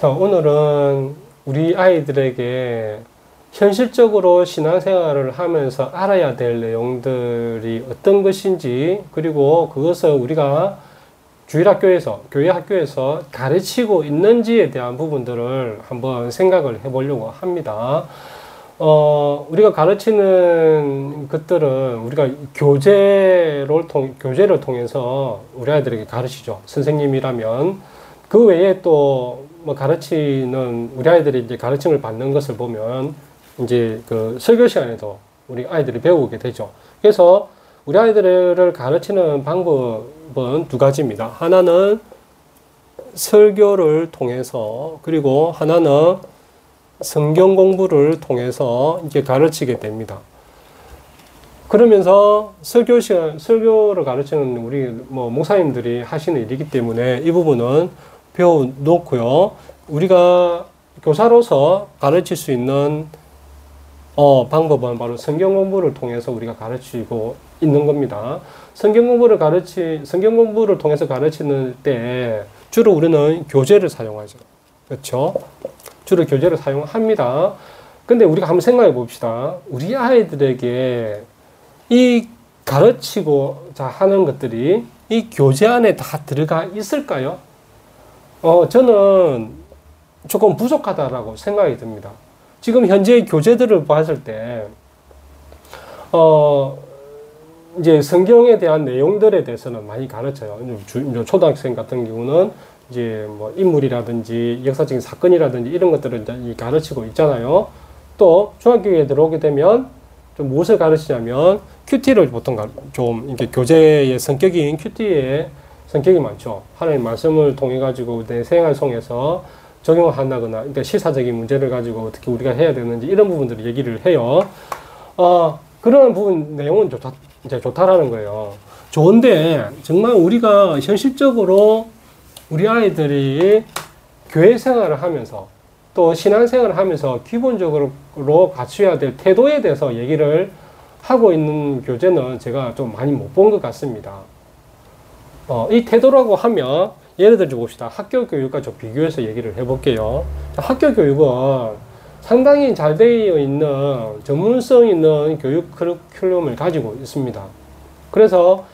자, 오늘은 우리 아이들에게 현실적으로 신앙생활을 하면서 알아야 될 내용들이 어떤 것인지, 그리고 그것을 우리가 주일학교에서, 교회 학교에서 가르치고 있는지에 대한 부분들을 한번 생각을 해보려고 합니다. 우리가 가르치는 것들은 우리가 교재를 통해서 우리 아이들에게 가르치죠. 선생님이라면. 그 외에 또 뭐 가르치는, 우리 아이들이 이제 가르침을 받는 것을 보면 이제 그 설교 시간에도 우리 아이들이 배우게 되죠. 그래서 우리 아이들을 가르치는 방법은 두 가지입니다. 하나는 설교를 통해서, 그리고 하나는 성경 공부를 통해서 이제 가르치게 됩니다. 그러면서 설교를 가르치는 우리 뭐 목사님들이 하시는 일이기 때문에 이 부분은 배워놓고요. 우리가 교사로서 가르칠 수 있는 방법은 바로 성경 공부를 통해서 우리가 가르치고 있는 겁니다. 성경 공부를 통해서 가르치는 때 주로 우리는 교재를 사용하죠. 그렇죠? 주로 교재를 사용합니다. 근데 우리가 한번 생각해 봅시다. 우리 아이들에게 이 가르치고자 하는 것들이 이 교재 안에 다 들어가 있을까요? 저는 조금 부족하다라고 생각이 듭니다. 지금 현재 교재들을 봤을 때, 이제 성경에 대한 내용들에 대해서는 많이 가르쳐요. 초등학생 같은 경우는 이제 뭐 인물이라든지 역사적인 사건이라든지 이런 것들을 이제 가르치고 있잖아요. 또 중학교에 들어오게 되면 좀 무엇을 가르치냐면 큐티를 보통 좀 이렇게 교재의 성격인 큐티의 성격이 많죠. 하나님 말씀을 통해 가지고 내 생활 속에서 적용을 한다거나, 그러니까 실사적인 문제를 가지고 어떻게 우리가 해야 되는지 이런 부분들을 얘기를 해요. 그런 부분 내용은 좋다라는 거예요. 좋은데 정말 우리가 현실적으로 우리 아이들이 교회 생활을 하면서 또 신앙생활을 하면서 기본적으로 갖춰야 될 태도에 대해서 얘기를 하고 있는 교재는 제가 좀 많이 못 본 것 같습니다. 이 태도라고 하면 예를 들어 봅시다. 학교 교육과 좀 비교해서 얘기를 해볼게요. 학교 교육은 상당히 잘 되어 있는 전문성 있는 교육 커리큘럼을 가지고 있습니다. 그래서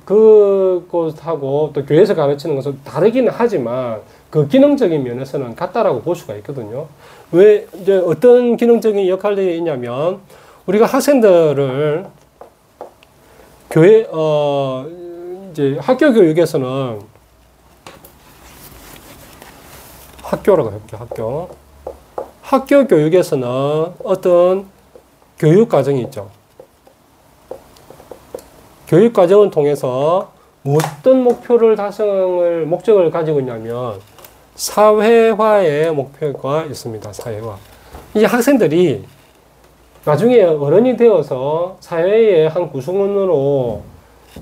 그것하고 또 교회에서 가르치는 것은 다르기는 하지만 그 기능적인 면에서는 같다라고 볼 수가 있거든요. 왜 이제 어떤 기능적인 역할이 있냐면 우리가 학생들을 이제 학교 교육에서는 학교라고 해볼게요. 학교 교육에서는 어떤 교육 과정이 있죠. 교육 과정을 통해서 어떤 목적을 가지고 있냐면 사회화의 목표가 있습니다. 사회화. 이 학생들이 나중에 어른이 되어서 사회의 한 구성원으로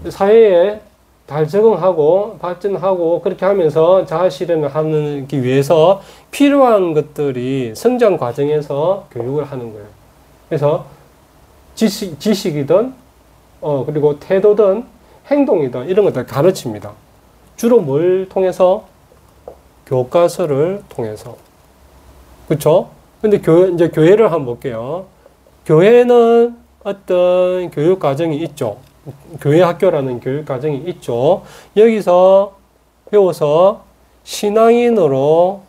사회에 잘 적응하고 발전하고 그렇게 하면서 자아 실현을 하기 위해서 필요한 것들이 성장 과정에서 교육을 하는 거예요. 그래서 지식이든 그리고 태도든 행동이든 이런 것들 가르칩니다. 주로 뭘 통해서? 교과서를 통해서. 그렇죠? 근데 이제 교회를 한번 볼게요. 교회는 어떤 교육 과정이 있죠. 교회 학교라는 교육 과정이 있죠. 여기서 배워서 신앙인으로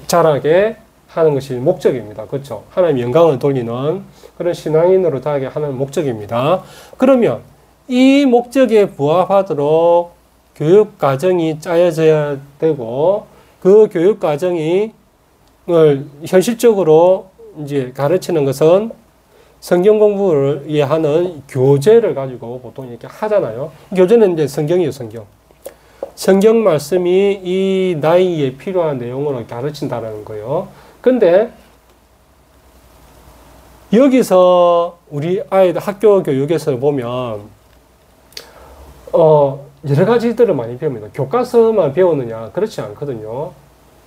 자라게 하는 것이 목적입니다. 그렇죠? 하나님 영광을 돌리는 그런 신앙인으로 자라게 하는 목적입니다. 그러면 이 목적에 부합하도록 교육 과정이 짜여져야 되고 그 교육 과정을 현실적으로 이제 가르치는 것은 성경 공부를 위하는 교재를 가지고 보통 이렇게 하잖아요. 교재는 이제 성경이에요, 성경. 성경 말씀이 이 나이에 필요한 내용으로 가르친다는 거예요. 근데 여기서 우리 아이들 학교 교육에서 보면 여러 가지들을 많이 배웁니다. 교과서만 배우느냐? 그렇지 않거든요.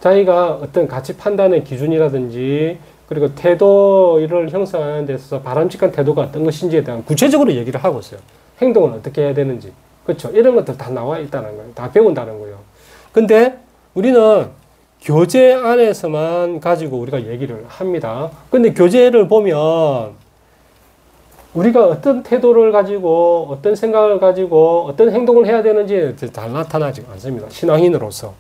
자기가 어떤 가치 판단의 기준이라든지 그리고 태도를 형성하는 데 있어서 바람직한 태도가 어떤 것인지에 대한 구체적으로 얘기를 하고 있어요. 행동을 어떻게 해야 되는지. 그렇죠. 이런 것들 다 나와 있다는 거예요. 다 배운다는 거예요. 근데 우리는 교재 안에서만 가지고 우리가 얘기를 합니다. 근데 교재를 보면 우리가 어떤 태도를 가지고 어떤 생각을 가지고 어떤 행동을 해야 되는지 잘 나타나지 않습니다. 신앙인으로서.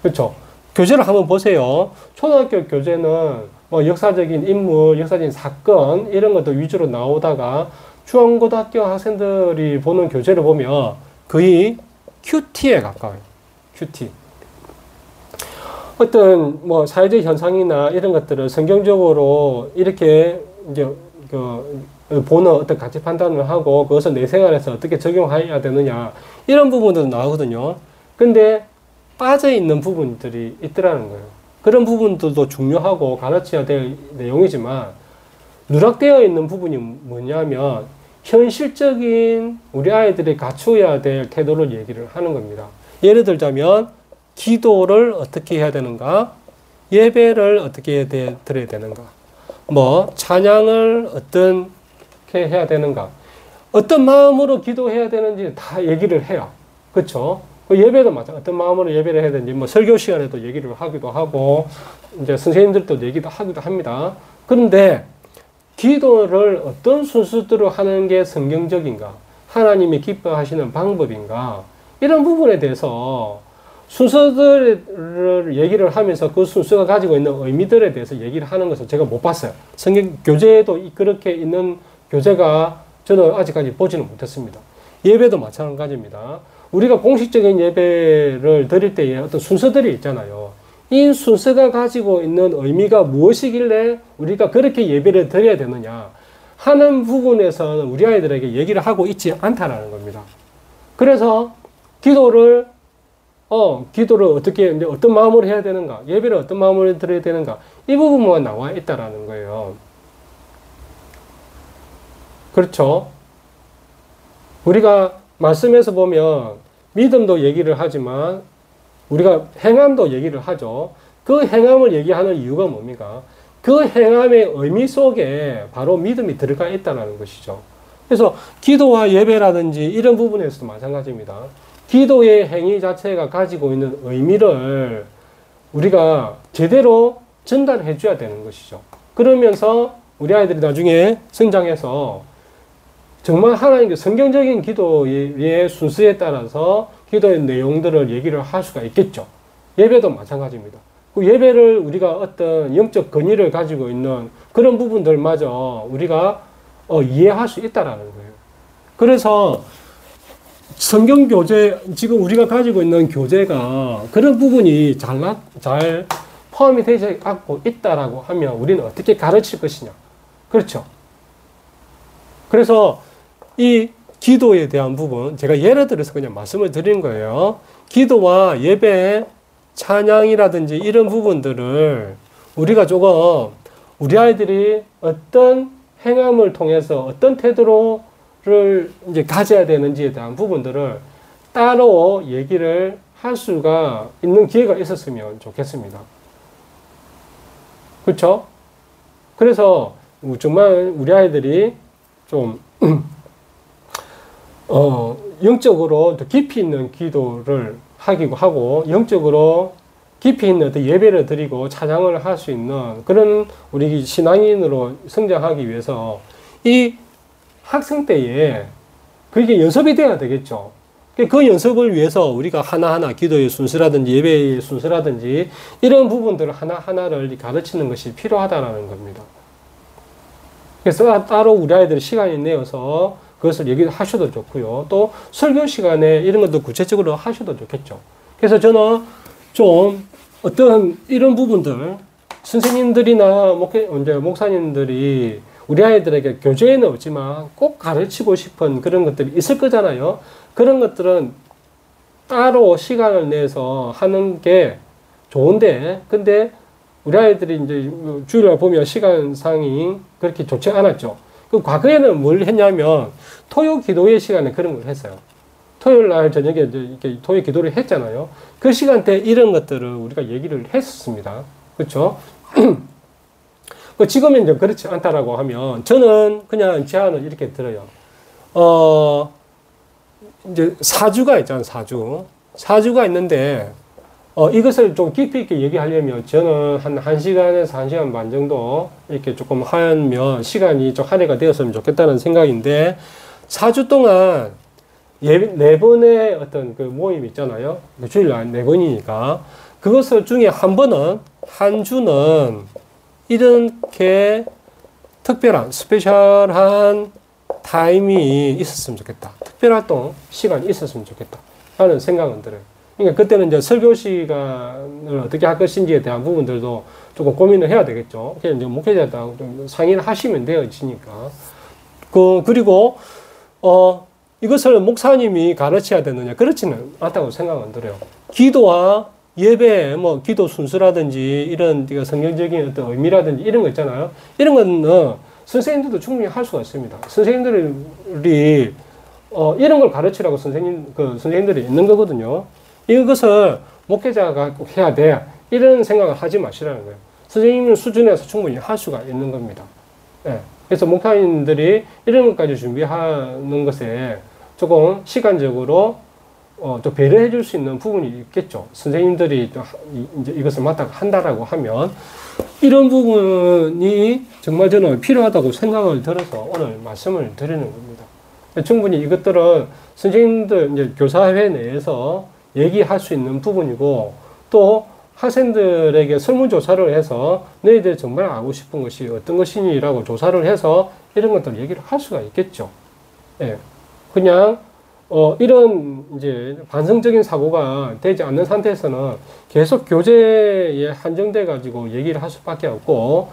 그렇죠? 교재를 한번 보세요. 초등학교 교재는 뭐 역사적인 인물, 역사적인 사건 이런 것도 위주로 나오다가 중앙고등학교 학생들이 보는 교재를 보면 거의 큐티에 가까워요. 큐티. 어떤 뭐 사회적 현상이나 이런 것들을 성경적으로 이렇게 이제 보는 어떤 가치 판단을 하고 그것을 내 생활에서 어떻게 적용해야 되느냐 이런 부분도 나오거든요. 근데 빠져 있는 부분들이 있더라는 거예요. 그런 부분들도 중요하고 가르쳐야 될 내용이지만 누락되어 있는 부분이 뭐냐면 현실적인 우리 아이들이 갖추어야 될 태도를 얘기를 하는 겁니다. 예를 들자면 기도를 어떻게 해야 되는가? 예배를 어떻게 드려야 되는가? 뭐 찬양을 어떻게 해야 되는가? 어떤 마음으로 기도해야 되는지 다 얘기를 해요. 그렇죠? 예배도 맞아. 어떤 마음으로 예배를 해야 되는지 뭐 설교 시간에도 얘기를 하기도 하고 이제 선생님들도 얘기도 하기도 합니다. 그런데 기도를 어떤 순서대로 하는 게 성경적인가? 하나님이 기뻐하시는 방법인가? 이런 부분에 대해서 순서들을 얘기를 하면서 그 순서가 가지고 있는 의미들에 대해서 얘기를 하는 것을 제가 못 봤어요. 성경 교재에도 그렇게 있는 교재가 저는 아직까지 보지는 못했습니다. 예배도 마찬가지입니다. 우리가 공식적인 예배를 드릴 때에 어떤 순서들이 있잖아요. 이 순서가 가지고 있는 의미가 무엇이길래 우리가 그렇게 예배를 드려야 되느냐 하는 부분에서는 우리 아이들에게 얘기를 하고 있지 않다라는 겁니다. 그래서 기도를 어떻게, 이제 어떤 마음으로 해야 되는가, 예배를 어떤 마음으로 드려야 되는가, 이 부분만 나와 있다라는 거예요. 그렇죠? 우리가 말씀에서 보면 믿음도 얘기를 하지만 우리가 행함도 얘기를 하죠. 그 행함을 얘기하는 이유가 뭡니까? 그 행함의 의미 속에 바로 믿음이 들어가 있다는 것이죠. 그래서 기도와 예배라든지 이런 부분에서도 마찬가지입니다. 기도의 행위 자체가 가지고 있는 의미를 우리가 제대로 전달해 줘야 되는 것이죠. 그러면서 우리 아이들이 나중에 성장해서 정말 하나님께 성경적인 기도의 순서에 따라서 기도의 내용들을 얘기를 할 수가 있겠죠. 예배도 마찬가지입니다. 그 예배를 우리가 어떤 영적 권위를 가지고 있는 그런 부분들마저 우리가 이해할 수 있다라는 거예요. 그래서 성경 교재, 지금 우리가 가지고 있는 교재가 그런 부분이 잘 포함이 되지 않고 있다라고 하면 우리는 어떻게 가르칠 것이냐. 그렇죠. 그래서 이 기도에 대한 부분, 제가 예를 들어서 그냥 말씀을 드린 거예요. 기도와 예배, 찬양이라든지 이런 부분들을 우리가 조금 우리 아이들이 어떤 행함을 통해서 어떤 태도를 이제 가져야 되는지에 대한 부분들을 따로 얘기를 할 수가 있는 기회가 있었으면 좋겠습니다. 그렇죠? 그래서 정말 우리 아이들이 좀 영적으로 깊이 있는 기도를 하기도 하고 영적으로 깊이 있는 예배를 드리고 찬양을 할 수 있는 그런 우리 신앙인으로 성장하기 위해서 이 학생 때에 그게 연습이 돼야 되겠죠. 그 연습을 위해서 우리가 하나하나 기도의 순서라든지 예배의 순서라든지 이런 부분들을 하나하나를 가르치는 것이 필요하다는 겁니다. 그래서 따로 우리 아이들이 시간이 내어서 그것을 얘기를 하셔도 좋고요. 또 설교 시간에 이런 것도 구체적으로 하셔도 좋겠죠. 그래서 저는 좀 어떤 이런 부분들 선생님들이나 목사님들이 우리 아이들에게 교재에는 없지만 꼭 가르치고 싶은 그런 것들이 있을 거잖아요. 그런 것들은 따로 시간을 내서 하는 게 좋은데, 근데 우리 아이들이 이제 주일날 보면 시간상이 그렇게 좋지 않았죠. 그 과거에는 뭘 했냐면 토요 기도회 시간에 그런 걸 했어요. 토요일 날 저녁에 이렇게 토요 기도를 했잖아요. 그 시간대 이런 것들을 우리가 얘기를 했었습니다. 그렇죠? 지금은 이제 그렇지 않다라고 하면 저는 그냥 제안을 이렇게 들어요. 이제 사주가 있잖아요. 사주가 있는데 이것을 좀 깊이 있게 얘기하려면 저는 한 1시간에서 1시간 반 정도 이렇게 조금 하면 시간이 좀 할애가 되었으면 좋겠다는 생각인데 4주 동안 4번의 어떤 그 모임이 있잖아요. 주일날 4번이니까 그것을 중에 한 주는 이렇게 특별한 스페셜한 타임이 있었으면 좋겠다. 특별활동 시간이 있었으면 좋겠다 하는 생각은 들어요. 그러니까 그때는 이제 설교 시간을 어떻게 할 것인지에 대한 부분들도 조금 고민을 해야 되겠죠. 그냥 이제 목회자들하고 좀 상의를 하시면 되어지니까. 그리고, 이것을 목사님이 가르쳐야 되느냐. 그렇지는 않다고 생각은 들어요. 기도와 예배, 기도 순서라든지 이런 성경적인 어떤 의미라든지 이런 거 있잖아요. 이런 거는 선생님들도 충분히 할 수가 있습니다. 선생님들이, 이런 걸 가르치라고 선생님들이 있는 거거든요. 이것을 목회자가 꼭 해야 돼. 이런 생각을 하지 마시라는 거예요. 선생님 수준에서 충분히 할 수가 있는 겁니다. 예. 그래서 목사님들이 이런 것까지 준비하는 것에 조금 시간적으로 또 배려해 줄 수 있는 부분이 있겠죠. 선생님들이 이제 이것을 맡아 한다라고 하면 이런 부분이 정말 저는 필요하다고 생각을 들어서 오늘 말씀을 드리는 겁니다. 충분히 이것들은 선생님들 이제 교사회 내에서 얘기할 수 있는 부분이고 또 학생들에게 설문조사를 해서 너희들 정말 알고 싶은 것이 어떤 것이니라고 조사를 해서 이런 것들을 얘기를 할 수가 있겠죠. 예. 그냥 이런 이제 반성적인 사고가 되지 않는 상태에서는 계속 교재에 한정돼 가지고 얘기를 할 수밖에 없고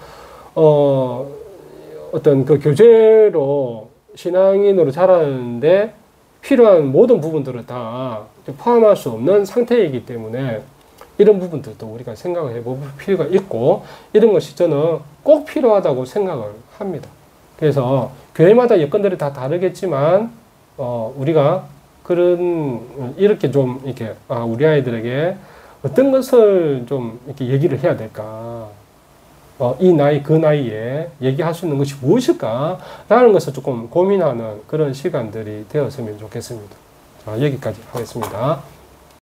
어떤 그 교재로 신앙인으로 자라는데 필요한 모든 부분들을 다 포함할 수 없는 상태이기 때문에 이런 부분들도 우리가 생각을 해볼 필요가 있고 이런 것이 저는 꼭 필요하다고 생각을 합니다. 그래서 교회마다 여건들이 다 다르겠지만 우리가 이렇게 좀 이렇게 우리 아이들에게 어떤 것을 좀 이렇게 얘기를 해야 될까? 이 나이 그 나이에 얘기할 수 있는 것이 무엇일까라는 것을 조금 고민하는 그런 시간들이 되었으면 좋겠습니다. 자, 여기까지 하겠습니다.